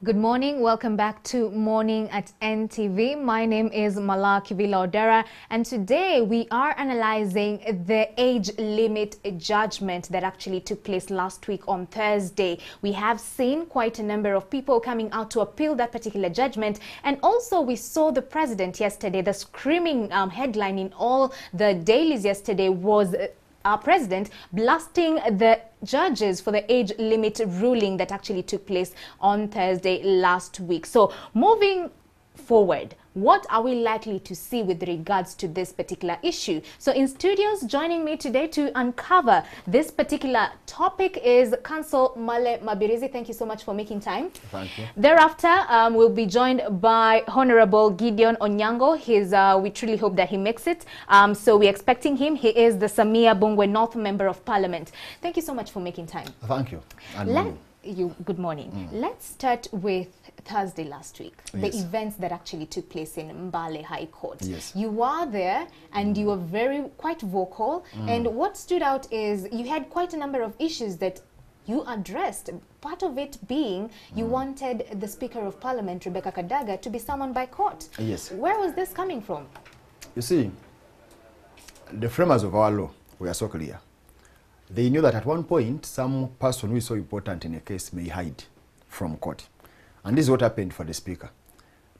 Good morning. Welcome back to Morning at NTV. My name is Mala Kivila Odera, and today we are analyzing the age limit judgment that actually took place last week on Thursday. We have seen quite a number of people coming out to appeal that particular judgment, and also we saw the president yesterday. The screaming headline in all the dailies yesterday was our president blasting the judges for the age limit ruling that actually took place on Thursday last week. So moving forward, what are we likely to see with regards to this particular issue? So in studios, joining me today to uncover this particular topic is Counsel Male Mabirizi. Thank you so much for making time. Thank you. Thereafter, we'll be joined by Honorable Gideon Onyango. We truly hope that he makes it. So we're expecting him. He is the Samia Bungwe North Member of Parliament. Thank you so much for making time. Thank you. Good morning. Let's start with Thursday last week, the Yes. events that actually took place in Mbale High Court. Yes. You were there and you were quite vocal. And what stood out is you had quite a number of issues that you addressed. Part of it being you wanted the Speaker of Parliament, Rebecca Kadaga, to be summoned by court. Yes. Where was this coming from? You see, the framers of our law were so clear. They knew that at one point, some person who is so important in a case may hide from court. And this is what happened for the Speaker.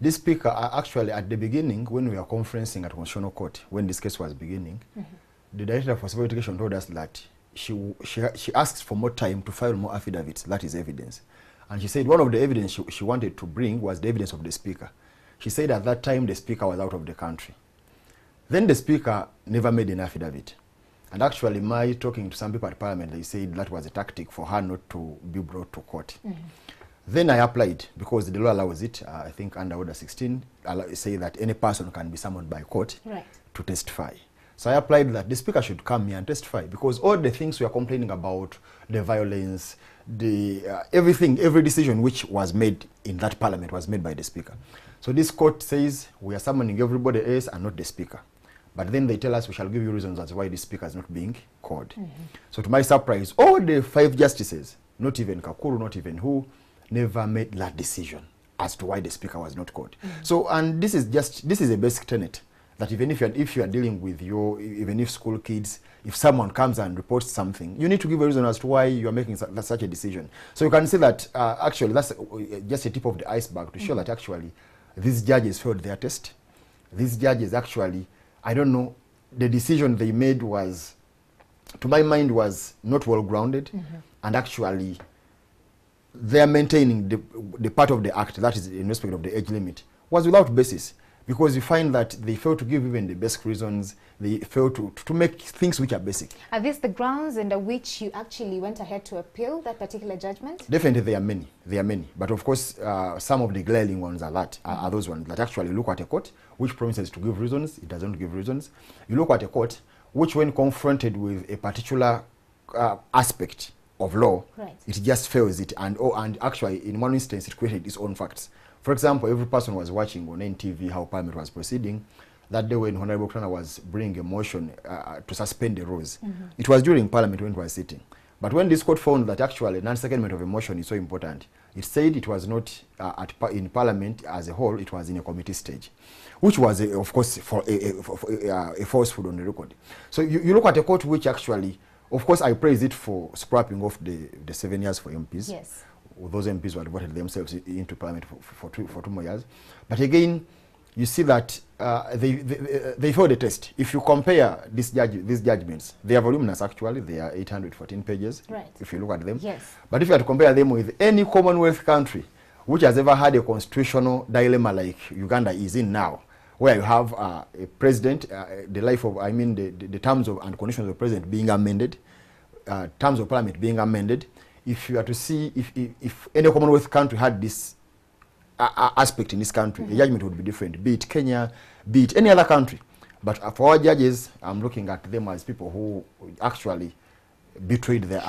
This Speaker, actually, at the beginning, when we were conferencing at Constitutional Court, when this case was beginning, the Director for Civil Education told us that she asked for more time to file more affidavits, that is evidence. And she said one of the evidence she wanted to bring was the evidence of the Speaker. She said at that time the Speaker was out of the country. Then the Speaker never made an affidavit. And actually, my talking to some people at Parliament, they said that was a tactic for her not to be brought to court. Then I applied, because the law allows it, I think under Order 16, say that any person can be summoned by court to testify. So I applied that the Speaker should come here and testify, because all the things we are complaining about, the violence, everything, every decision which was made in that Parliament was made by the Speaker. So this court says we are summoning everybody else and not the Speaker. But then they tell us we shall give you reasons as why this Speaker is not being called. So to my surprise, all the 5 justices, not even Kakuru, not even who, never made that decision as to why the Speaker was not called. So, and this is a basic tenet, that even if you are dealing with even if school kids, if someone comes and reports something, you need to give a reason as to why you are making such a decision. So you can see that actually that's just a tip of the iceberg to show that actually these judges failed their test. These judges actually, I don't know, the decision they made was, to my mind, was not well grounded, and actually they're maintaining the part of the act, that is in respect of the age limit, was without basis, because you find that they fail to give even the basic reasons. They fail to make things which are basic. Are these the grounds under which you actually went ahead to appeal that particular judgment? Definitely there are many. There are many. But of course, some of the glaring ones are those ones that actually look at a court which promises to give reasons, it doesn't give reasons. You look at a court which, when confronted with a particular aspect of law, it just fails it, and actually in one instance it created its own facts. For example, every person was watching on NTV how Parliament was proceeding that day when Honorable Krana was bringing a motion to suspend the rules. It was during Parliament when it was sitting. But when this court found that actually non-secondment of a motion is so important, it said it was not in Parliament as a whole, it was in a committee stage, which was, of course, for a falsehood on the record. So you look at a court which actually, of course, I praise it for scrapping off the 7 years for MPs. Yes. Those MPs who had voted themselves into Parliament for 2 more years. But again, you see that they failed the test. If you compare these judgments, they are voluminous actually. They are 814 pages, if you look at them. Yes. But if you had to compare them with any Commonwealth country which has ever had a constitutional dilemma like Uganda is in now, where you have a president, the terms of and conditions of the president being amended, terms of Parliament being amended, if you are to see if any Commonwealth country had this aspect in this country, the judgment would be different, be it Kenya, be it any other country. But for our judges, I'm looking at them as people who actually betrayed their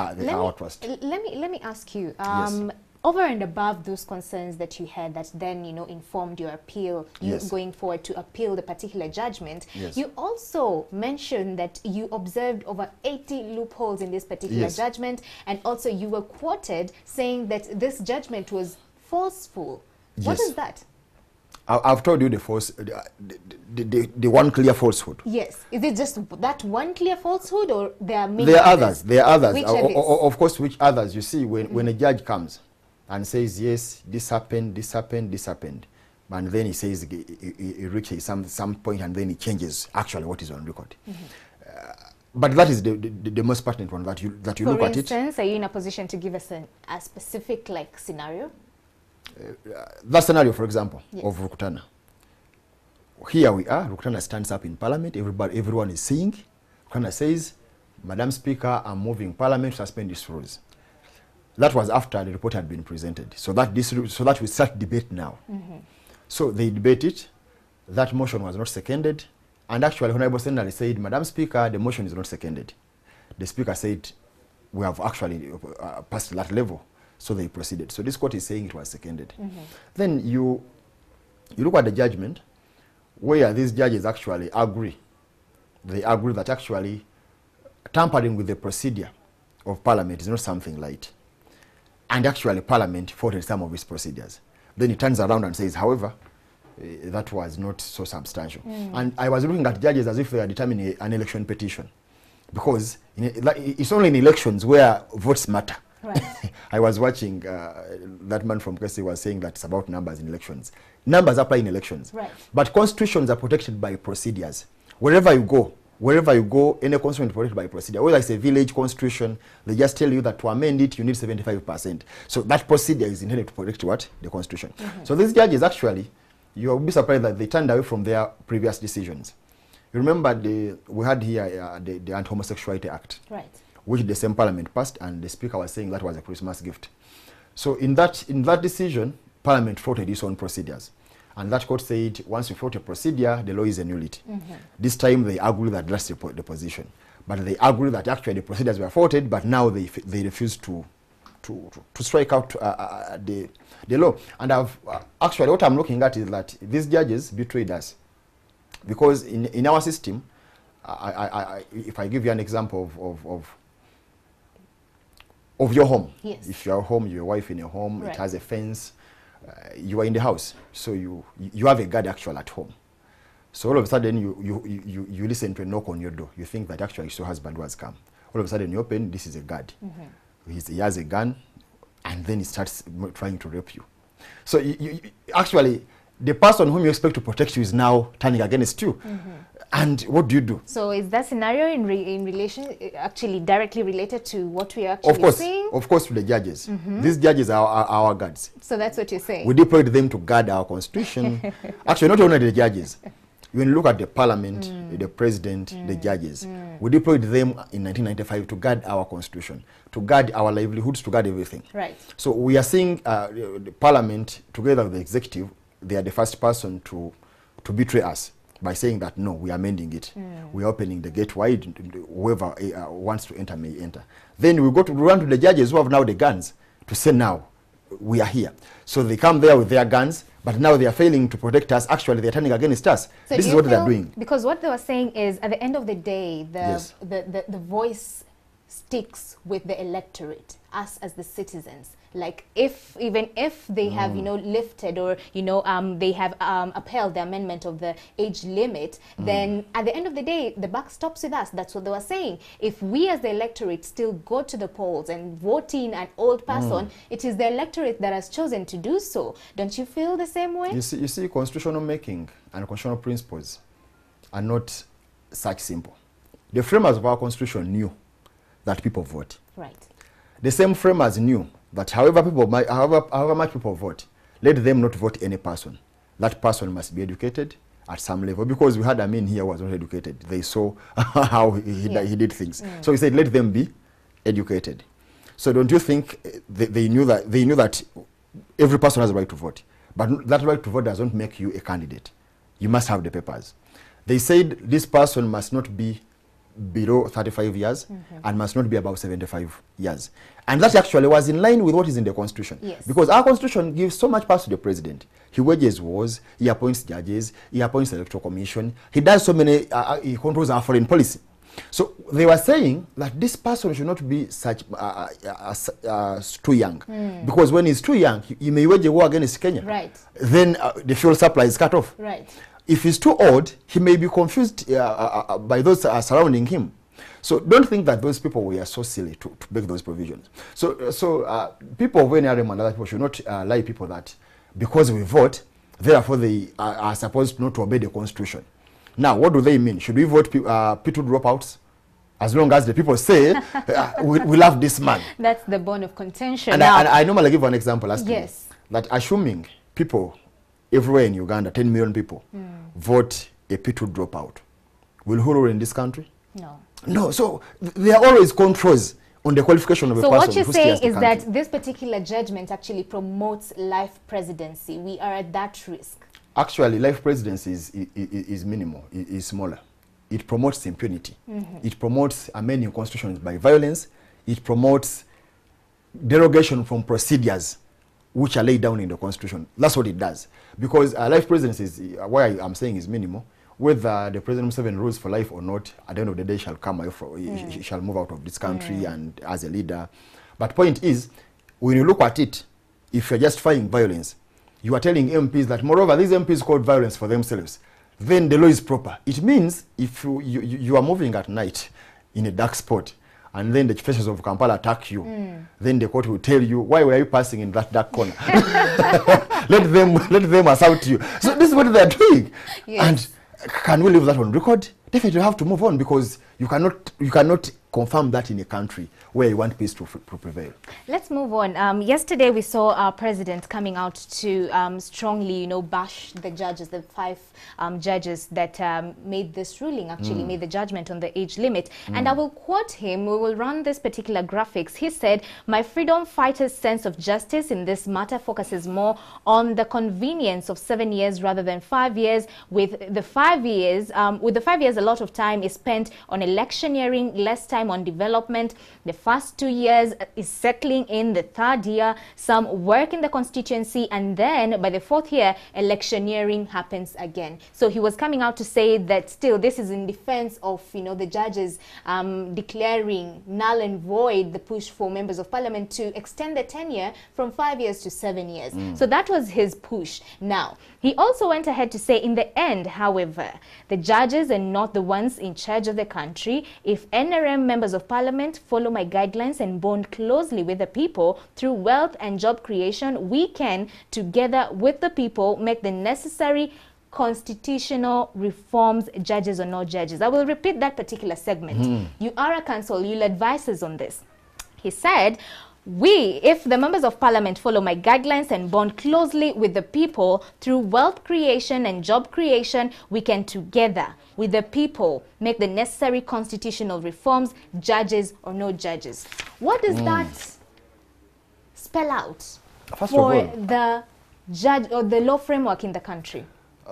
trust. Let me ask you, Yes. over and above those concerns that you had that then, informed your appeal, going forward to appeal the particular judgment, you also mentioned that you observed over 80 loopholes in this particular judgment, and also you were quoted saying that this judgment was forceful. Yes. What is that? I've told you the one clear falsehood. Yes. Is it just that one clear falsehood, or there are many? There are others. There are others. Which are these? Of course, which others? You see, when a judge comes and says, yes, this happened, this happened, this happened, and then he says he reaches some point, and then he changes actually what is on record. But that is the most pertinent one that you look at it. For instance, are you in a position to give us a specific scenario? That scenario, for example, yes. of Rukutana. Here we are. Rukutana stands up in Parliament. Everyone is seeing. Rukutana says, "Madam Speaker, I'm moving Parliament to suspend these rules." That was after the report had been presented. So that we start debate now. So they debate it. That motion was not seconded, and actually, Honorable Senator said, "Madam Speaker, the motion is not seconded." The Speaker said, "We have actually passed that level." So they proceeded. So this court is saying it was seconded. Then you look at the judgment, where these judges actually agree. They agree that actually tampering with the procedure of Parliament is not something light. And actually Parliament faulted some of its procedures. Then he turns around and says, however, that was not so substantial. And I was looking at judges as if they are determining an election petition. Because it's only in elections where votes matter. Right. I was watching that man from Kesi was saying that it's about numbers in elections. Numbers apply in elections. Right. But constitutions are protected by procedures. Wherever you go, any constitution is protected by procedure. Whether it's a village constitution, they just tell you that to amend it, you need 75%. So that procedure is intended to protect what? The constitution. So these judges actually, you will be surprised that they turned away from their previous decisions. You remember we had here the Anti-Homosexuality Act. Right. Which the same Parliament passed, and the Speaker was saying that was a Christmas gift. So in that decision, Parliament faulted its own procedures. And that court said, once you fault a procedure, the law is a nullity. This time they agree that that's the position. But they agree that actually the procedures were faulted, but now they refuse to strike out the law. And actually what I'm looking at is that these judges betrayed us. Because in our system, if I give you an example of your home. Yes. If you're home, your wife in a home, right. It has a fence, you are in the house, so you have a guard actually at home. So all of a sudden you listen to a knock on your door. You think that actually your husband has come. All of a sudden you open, this is a guard. He has a gun, and then he starts trying to rape you. So actually, the person whom you expect to protect you is now turning against you. And what do you do? So is that scenario in relation actually directly related to what we are actually seeing? Of course, to the judges. These judges are our guards. So that's what you're saying? We deployed them to guard our constitution. Actually, not only the judges. When you look at the Parliament, the President, the judges, we deployed them in 1995 to guard our constitution, to guard our livelihoods, to guard everything. Right. So we are seeing the Parliament, together with the executive, they are the first person to betray us by saying that, no, we are amending it. We are opening the gate wide. Whoever wants to enter may enter. Then we run to the judges who have now the guns to say, now, we are here. So they come there with their guns, but now they are failing to protect us. Actually, they are turning against us. So this is what they are doing. Because what they were saying is, at the end of the day, the voice sticks with the electorate, us as the citizens. Like even if they have lifted or they have upheld the amendment of the age limit, then at the end of the day the buck stops with us. That's what they were saying. If we as the electorate still go to the polls and vote in an old person, it is the electorate that has chosen to do so. Don't you feel the same way? You see, constitutional making and constitutional principles are not such simple. The framers of our constitution knew that people vote. Right. The same framers knew that however much people vote, let them not vote any person. That person must be educated at some level, because we had a man here who was not educated. They saw how he did things. So he said, let them be educated. So don't you think they knew that every person has a right to vote? But that right to vote doesn't make you a candidate. You must have the papers. They said this person must not be below 35 years and must not be above 75 years. And that actually was in line with what is in the Constitution. Yes. Because our Constitution gives so much power to the President. He wages wars, he appoints judges, he appoints the Electoral Commission, he does so many, he controls our foreign policy. So they were saying that this person should not be such too young, because when he's too young, he may wage a war against Kenya. Right. Then the fuel supply is cut off. Right. If he's too old, he may be confused by those surrounding him. So don't think that those people were so silly to make those provisions. So people of NRM and other people should not lie people that because we vote, therefore they are supposed not to obey the constitution. Now, what do they mean? Should we vote people dropouts? As long as the people say, we love this man. That's the bone of contention. And I normally give an example. Yes. That assuming people everywhere in Uganda, 10 million people, vote a P2 dropout, will who rule in this country? No. No. So there are always controls on the qualification of a person. So what you're who saying steers is the that country. this particular judgment actually promotes life presidency. We are at that risk. Actually, life presidency is minimal, is smaller. It promotes impunity. It promotes amending constitutions by violence. It promotes derogation from procedures which are laid down in the constitution. That's what it does. Because life presidency is, why I'm saying is minimal, whether the President Museveni rules for life or not, at the end of the day, shall come out he shall move out of this country and as a leader. But point is, when you look at it, if you're justifying violence, you are telling MPs that, moreover, these MPs called violence for themselves, then the law is proper. It means if you are moving at night in a dark spot, and then the forces of Kampala attack you, then the court will tell you, why were you passing in that dark corner? let them assault you. So this is what they're doing. Yes. And can we leave that on record? Definitely you have to move on, because you cannot confirm that in a country where you want peace to prevail. Let's move on. Yesterday we saw our president coming out to strongly, bash the judges, the 5 judges that made this ruling, actually made the judgment on the age limit. And I will quote him. We will run this particular graphics. He said, "My freedom fighters' sense of justice in this matter focuses more on the convenience of 7 years rather than 5 years. With the 5 years, a lot of time is spent on electioneering, less time on development. The first 2 years is settling in, the 3rd year some work in the constituency, and then by the 4th year electioneering happens again." So he was coming out to say that still this is in defense of the judges declaring null and void the push for members of parliament to extend the tenure from 5 years to 7 years. So that was his push. Now he also went ahead to say, in the end, however, the judges are not the ones in charge of the country. If NRM members of parliament follow my guidelines and bond closely with the people through wealth and job creation, we can, together with the people, make the necessary constitutional reforms, judges or no judges. I will repeat that particular segment. You are a council, you'll advise us on this. He said, if the members of parliament follow my guidelines and bond closely with the people through wealth creation and job creation, we can together with the people make the necessary constitutional reforms, judges or no judges. What does that spell out for the judge or the law framework in the country?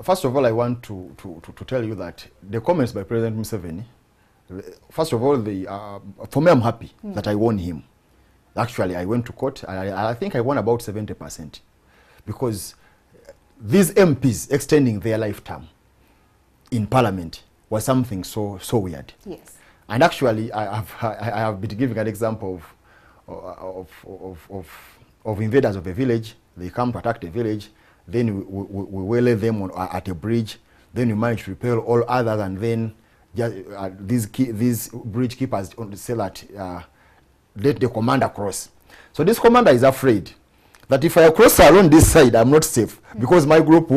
First of all, I want to tell you that the comments by President Museveni, first of all, for me, I'm happy that I won him. Actually, I went to court, and I think I won about 70%, because these MPs extending their lifetime in parliament was something so weird. Yes. And actually, I have been giving an example of invaders of a village. They come to attack the village, then we waylay them at a bridge, then we manage to repel all others, and then these bridge keepers say that let the commander cross. So this commander is afraid that if I cross around this side, I'm not safe, because my group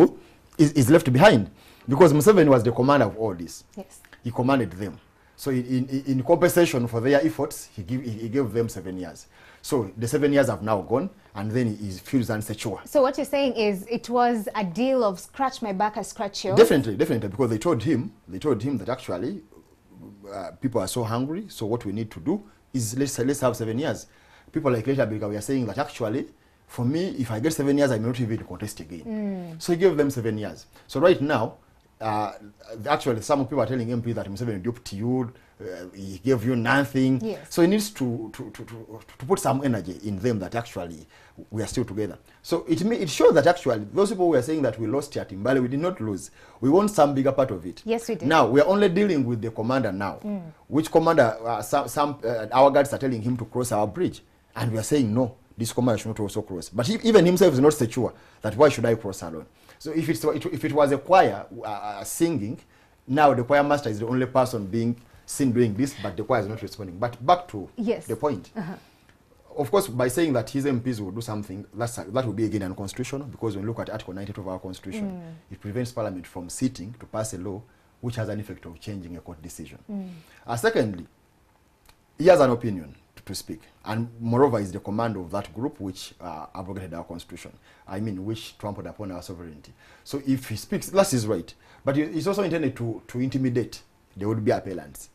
is left behind. Because Museveni was the commander of all this. Yes. He commanded them. So in compensation for their efforts, he gave them 7 years. So the 7 years have now gone, and then he feels insecure. So what you're saying is it was a deal of scratch my back, I scratch yours? Definitely, because they told him that actually people are so hungry, so what we need to do is let's have 7 years. People like Leisha Bilga were saying that actually, for me, if I get 7 years, I may not even contest again. So he gave them 7 years. So right now, actually some people are telling MP that Museveni duped you, he gave you nothing. Yes. So he needs to put some energy in them that actually we are still together. So it shows that actually those people who are saying that we lost at Mbale, we did not lose. We won some bigger part of it. Yes, we did. Now we are only dealing with the commander now. Which commander, our guards are telling him to cross our bridge. And we are saying no, this commander should not also cross. But even himself is not secure that why should I cross alone? So if it was a choir singing, now the choir master is the only person being seen doing this, but the choir is not responding. But back to the point. Of course, by saying that his MPs will do something, that will be again unconstitutional, because when you look at Article 92 of our Constitution, it prevents Parliament from sitting to pass a law which has an effect of changing a court decision. Secondly, he has an opinion to speak, and moreover is the command of that group which abrogated our Constitution. I mean, which trampled upon our sovereignty. So if he speaks, that is right. But it's also intended to intimidate. There would be appellants.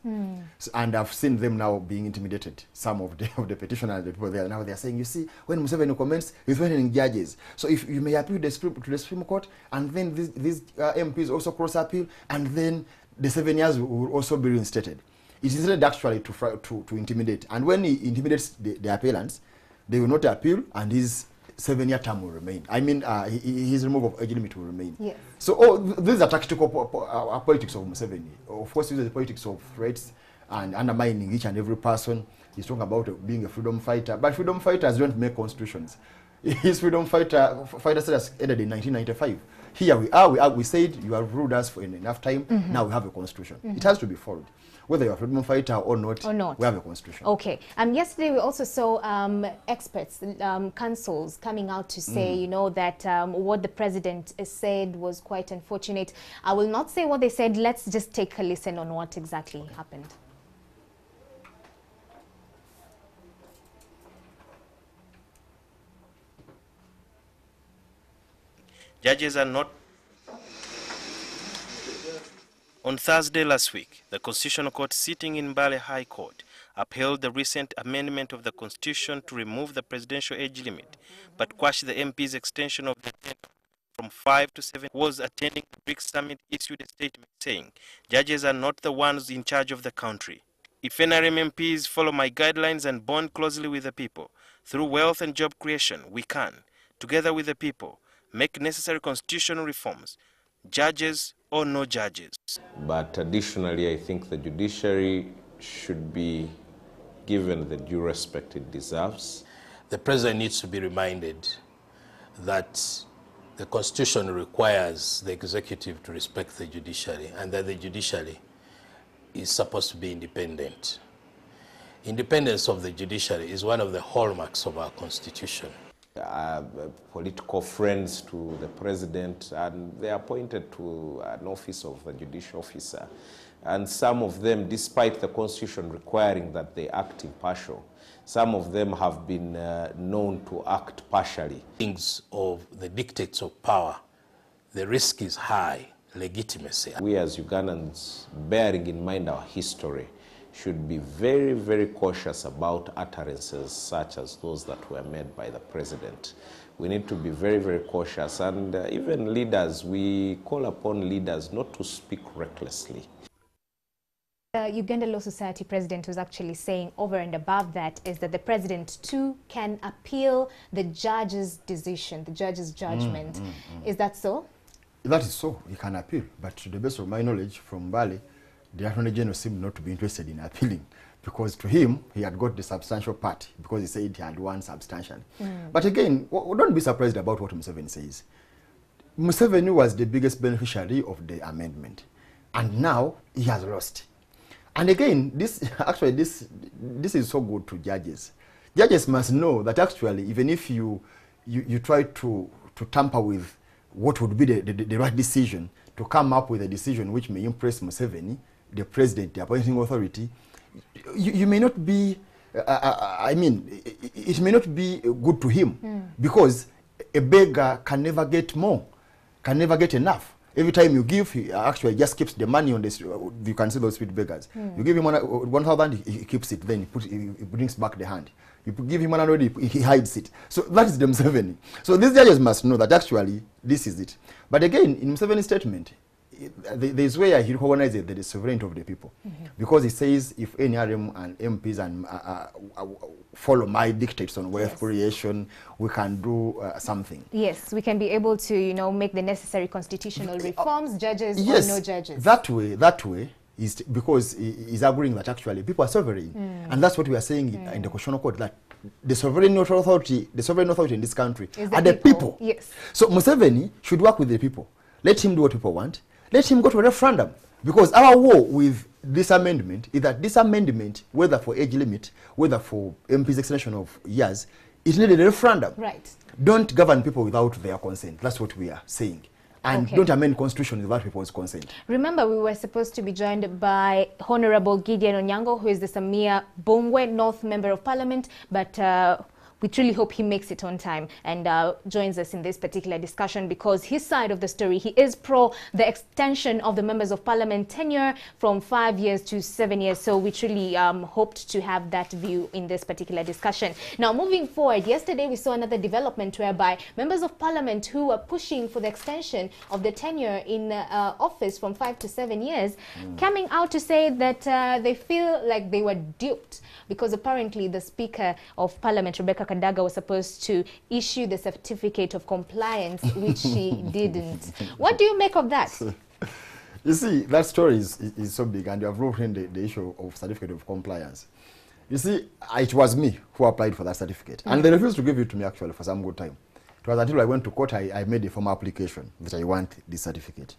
So, and I've seen them now being intimidated. Some of the petitioners, the people there, now they're saying, you see, when Museveni comments, he's threatening judges. So if you may appeal to the Supreme Court, and then these MPs also cross appeal, and then the 7 years will also be reinstated. It is intended actually to intimidate. And when he intimidates the appellants, they will not appeal, and his 7-year term will remain. I mean, his removal of age limit will remain. Yes. So these are tactical politics of Museveni. Of course, these are the politics of threats and undermining each and every person. He's talking about being a freedom fighter. But freedom fighters don't make constitutions. His freedom fighter status ended in 1995. Here we are. We said you have ruled us for enough time. Now we have a constitution. It has to be followed. Whether you're a freedom fighter or not, we have a constitution. Okay. Yesterday we also saw experts, councils coming out to say, you know, that what the president said was quite unfortunate. I will not say what they said. Let's just take a listen on what exactly happened. Judges are not. On Thursday last week, the Constitutional Court sitting in Mbale High Court upheld the recent amendment of the Constitution to remove the presidential age limit, but quashed the MP's extension of the term from 5 to 7. Was attending the BRICS summit issued a statement saying, judges are not the ones in charge of the country. If NRM MPs follow my guidelines and bond closely with the people, through wealth and job creation, we can, together with the people, make necessary constitutional reforms, judges or no judges. But additionally, I think the judiciary should be given the due respect it deserves. The president needs to be reminded that the Constitution requires the executive to respect the judiciary, and that the judiciary is supposed to be independent. Independence of the judiciary is one of the hallmarks of our Constitution. Political friends to the president, and they are appointed to an office of a judicial officer. And some of them, despite the Constitution requiring that they act impartial, some of them have been known to act partially. Things of the dictates of power, the risk is high, legitimacy. We as Ugandans, bearing in mind our history, should be very, very cautious about utterances such as those that were made by the president. We need to be very, very cautious, and even leaders, we call upon leaders not to speak recklessly. The Uganda Law Society president was actually saying over and above that is that the president too can appeal the judge's decision, the judge's judgment. Is that so? That is so. He can appeal, but to the best of my knowledge from Mbale, the Attorney General seemed not to be interested in appealing, because to him, he had got the substantial part, because he said he had won substantially. But again, don't be surprised about what Museveni says. Museveni was the biggest beneficiary of the amendment, and now he has lost. And again, this is so good to judges. Judges must know that actually, even if you try to tamper with what would be the right decision, to come up with a decision which may impress Museveni, the president, the appointing authority, you may not be, I mean, it may not be good to him, because a beggar can never get more, can never get enough. Every time you give, he actually just keeps the money on this. You can see those street beggars. You give him 1,000, he keeps it, then he brings back the hand. You give him 100, he hides it. So that is the Museveni. So these judges must know that actually this is it. But again, in Museveni's statement, there's where he recognizes the sovereignty of the people. Because he says if NRM and MPs and follow my dictates on wealth creation, we can do something. Yes, we can be able to, you know, make the necessary constitutional reforms, judges yes, or no judges. That way is because he's agreeing that actually people are sovereign. And that's what we are saying in the Constitutional Court, that the sovereign authority in this country are the people. Yes. So Museveni should work with the people. Let him do what people want. Let him go to a referendum. Because our war with this amendment is that this amendment, whether for age limit, whether for MP's extension of years, it needed a referendum. Right. Don't govern people without their consent. That's what we are saying. And don't amend constitution without people's consent. Remember, we were supposed to be joined by Honorable Gideon Onyango, who is the Samia Bongwe North Member of Parliament, but we truly hope he makes it on time and joins us in this particular discussion, because his side of the story, he is pro the extension of the members of parliament tenure from 5 years to 7 years. So we truly hoped to have that view in this particular discussion. Now, moving forward, yesterday we saw another development whereby members of parliament who were pushing for the extension of the tenure in office from 5 to 7 years coming out to say that they feel like they were duped, because apparently the Speaker of Parliament, Rebecca Kadaga, was supposed to issue the certificate of compliance, which she didn't. What do you make of that? You see, that story is so big, and you have brought in the issue of certificate of compliance. You see, it was me who applied for that certificate, and they refused to give it to me actually for some good time. It was until I went to court, I made a formal application that I want this certificate.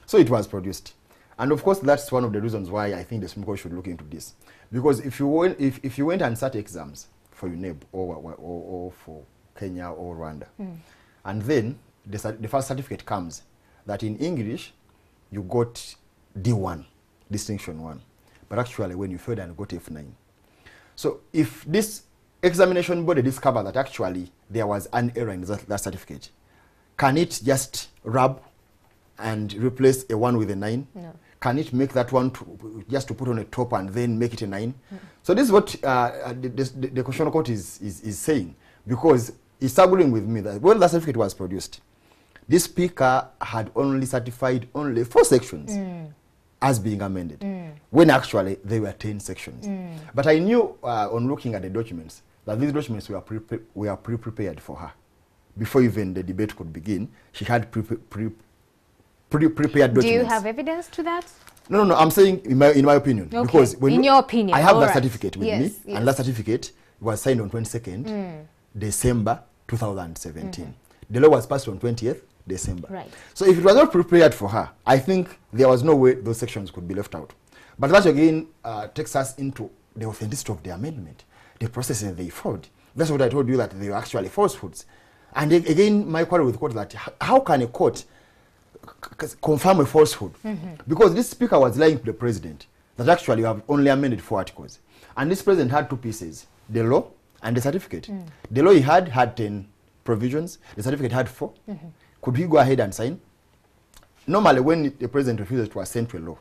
So it was produced. And of course, that's one of the reasons why I think the Supreme Court should look into this. Because if you went and sat exams for UNEB or for Kenya or Rwanda, and then the first certificate comes that in English you got D1, distinction 1, but actually when you failed and got F9. So if this examination body discovered that actually there was an error in that certificate, can it just rub and replace a 1 with a 9? No. Can it make that one just to put on a top and then make it a 9? So this is what the Constitutional Court is saying, because it's agreeing with me that when the certificate was produced, this Speaker had only certified only 4 sections as being amended, when actually there were 10 sections. But I knew on looking at the documents that these documents were pre-prepared for her. Before even the debate could begin, she had prepared documents. Do you have evidence to that? No, I'm saying in my opinion. Okay. Because in your opinion, I have all that right. certificate with me, and that certificate was signed on 22nd December 2017. The law was passed on 20th December. Right. So if it was not prepared for her, I think there was no way those sections could be left out. But that again takes us into the authenticity of the amendment, the processes they followed. That's what I told you, that they were actually falsehoods. And again, my quarrel with the court that how can a court confirm a falsehood? Because this Speaker was lying to the president that actually you have only amended 4 articles. And this president had 2 pieces, the law and the certificate. The law he had 10 provisions, the certificate had 4. Could he go ahead and sign? Normally, when the president refuses to assent to a law,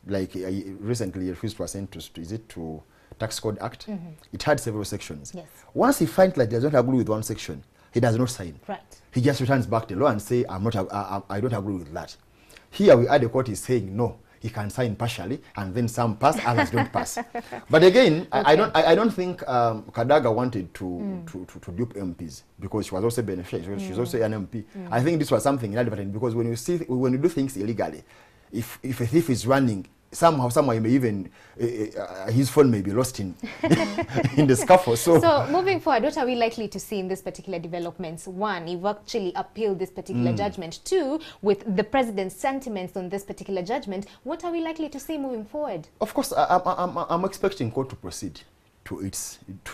like recently he refused to assent to Tax Code Act, it had several sections. Yes. Once he finds that he does not agree with one section, he does not sign. Right. He just returns back the law and say, I don't agree with that. Here we had the court is saying no, he can sign partially, and then some pass, others don't pass. But again, I don't think Kadaga wanted to dupe MPs, because she was also a beneficiary. She's also an MP. I think this was something inadvertent, because when you do things illegally, if a thief is running, somehow he may even his phone may be lost in in the scuffle. So moving forward, what are we likely to see in this particular developments? 1, you've actually appealed this particular judgment. 2, with the president's sentiments on this particular judgment, what are we likely to see moving forward? of course, I'm expecting court to proceed to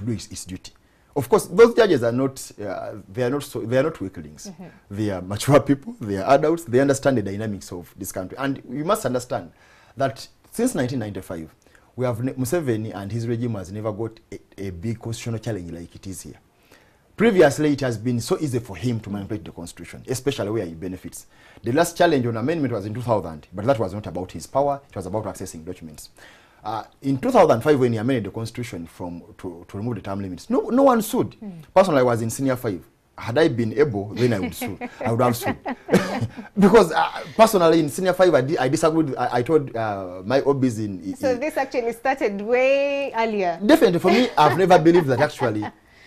do its duty. Of course, those judges are not they are not weaklings. They are mature people. They are adults. They understand the dynamics of this country, and you must understand that since 1995, we have Museveni and his regime has never got a big constitutional challenge like it is here. Previously, it has been so easy for him to manipulate the constitution, especially where he benefits. The last challenge on amendment was in 2000, but that was not about his power. It was about accessing documents. In 2005, when he amended the constitution to remove the term limits, no one sued. Personally, I was in senior 5 had I been able, then I would sue. I would have sued. Because personally, in Senior 5, I disagreed. I told my OBs in... So this actually started way earlier. Definitely. For me, I've never believed that actually...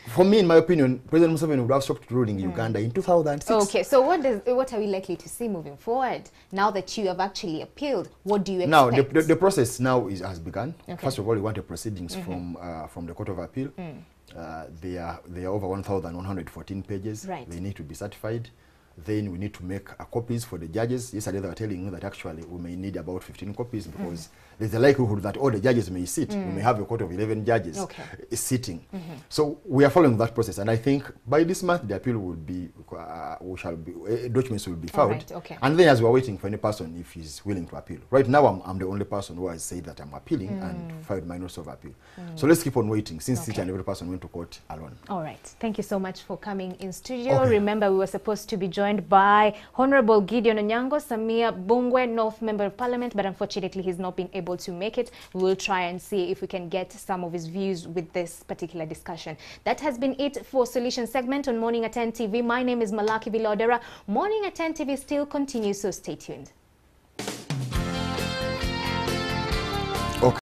For me, in my opinion, President Museveni would have stopped ruling Uganda in 2006. Okay, so what are we likely to see moving forward? Now that you have actually appealed, what do you expect? Now, the process now has begun. Okay. First of all, we want the proceedings from the Court of Appeal. They are over 1,114 pages. Right. They need to be certified. Then we need to make copies for the judges. Yesterday they were telling me that actually we may need about 15 copies because there's a likelihood that all the judges may sit. We may have a court of 11 judges sitting. So we are following that process, and I think by this month the appeal will be, documents will be filed. Right, okay. And then as we are waiting for any person if he's willing to appeal. Right now I'm the only person who has said that I'm appealing and filed my notice of appeal. So let's keep on waiting since each and every person went to court alone. All right. Thank you so much for coming in studio. Remember, we were supposed to be joined by Honorable Gideon Onyango, Samia Bungwe, North Member of Parliament, but unfortunately he's not been able to make it. We will try and see if we can get some of his views with this particular discussion. That has been it for Solution segment on Morning at 10 TV. My name is Malaki Vilodera. Morning at 10 TV still continues, so stay tuned.